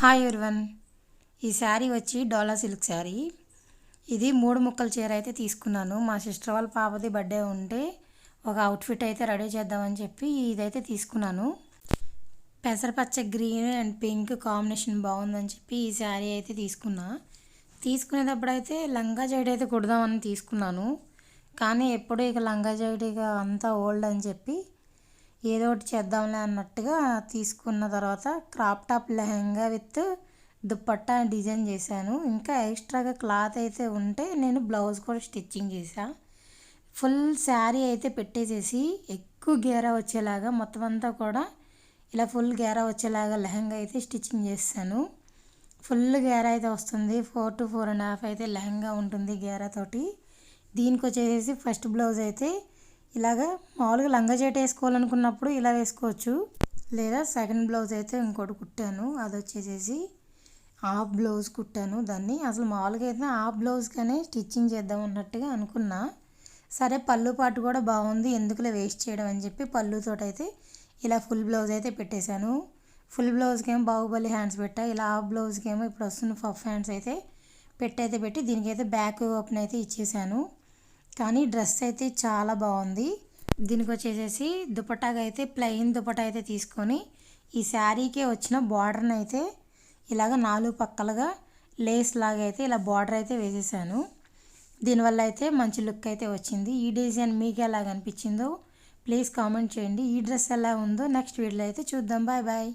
Hi everyone. ఈ శారీ వచ్చి డోలా silk sari. ఇది 3 ముక్కల చీర అయితే తీసుకున్నాను. మా సిస్టర్ వాళ్ళ పాపది బర్త్డే ఉంటే ఒక అవుట్ఫిట్ అయితే రెడీ చేద్దామని చెప్పి ఇదైతే తీసుకున్నాను. పెసరపచ్చ గ్రీన్ అండ్ పింక్ కాంబినేషన్ బాగుందని చెప్పి ఈ శారీ అయితే తీసుకునేటప్పుడు అయితే లంగా జాకెట్ అయితే కుడదామని తీసుకున్నాను. కానీ ఎప్పుడు ఇక లంగా జాకెట్ ఇక అంతా ఓల్డ్ అని చెప్పి ఏదో ఒకటి చేద్దాంలే అన్నట్టుగా తీసుకున్న తర్వాత crop top lehenga with dupatta design చేశాను. ఇంకా ఎక్స్ట్రాగా క్లాత్ అయితే ఉంటే నేను బ్లౌజ్ కూడా స్టిచ్చింగ్ చేశాను. ఫుల్ శారీ అయితే పెట్టేసేసి ఎక్కువ గేరా వచ్చేలాగా మొత్తం అంతా కూడా ఇలా ఫుల్ గేరా వచ్చేలాగా లెహంగా అయితే స్టిచ్చింగ్ చేశాను. ఫుల్ గేరా అయితే వస్తుంది. 4 to 4.5 అయితే లెహంగా ఉంటుంది గేరాతోటి. దీనికి వచ్చేసి ఫస్ట్ బ్లౌజ్ అయితే ఇలాగా మామూలుగా లంగా జాకెట్ వేసుకోవాలనుకున్నప్పుడు ఇలా వేసుకోవచ్చు, లేదా సెకండ్ బ్లౌజ్ అయితే ఇంకోటి కుట్టాను. అది వచ్చేసేసి హాఫ్ బ్లౌజ్ కుట్టాను. దాన్ని అసలు మామూలుగా అయితే హాఫ్ బ్లౌజ్గానే స్టిచ్చింగ్ చేద్దాం అన్నట్టుగా అనుకున్నా. సరే పళ్ళు పాటు కూడా బాగుంది, ఎందుకులే వేస్ట్ చేయడం అని చెప్పి పళ్ళుతోటి అయితే ఇలా ఫుల్ బ్లౌజ్ అయితే పెట్టేశాను. ఫుల్ బ్లౌజ్కి ఏమో బాహుబలి హ్యాండ్స్ పెట్టా, ఇలా హాఫ్ బ్లౌజ్కి ఏమో ఇప్పుడు వస్తున్న పఫ్ హ్యాండ్స్ అయితే పెట్టి దీనికైతే బ్యాక్ ఓపెన్ అయితే ఇచ్చేసాను. కానీ డ్రెస్ అయితే చాలా బాగుంది. దీనికి వచ్చేసేసి దుపట్టాగా అయితే ప్లెయిన్ దుపట్టా అయితే తీసుకొని ఈ శారీకే వచ్చిన బార్డర్ని అయితే ఇలాగ 4 పక్కలుగా లేస్ లాగా అయితే ఇలా బార్డర్ అయితే వేసేసాను. దీనివల్ల అయితే మంచి లుక్ అయితే వచ్చింది. ఈ డిజైన్ మీకు ఎలాగ అనిపించిందో ప్లీజ్ కామెంట్ చేయండి. ఈ డ్రెస్ ఎలా ఉందో నెక్స్ట్ వీడియోలో అయితే చూద్దాం. Bye bye.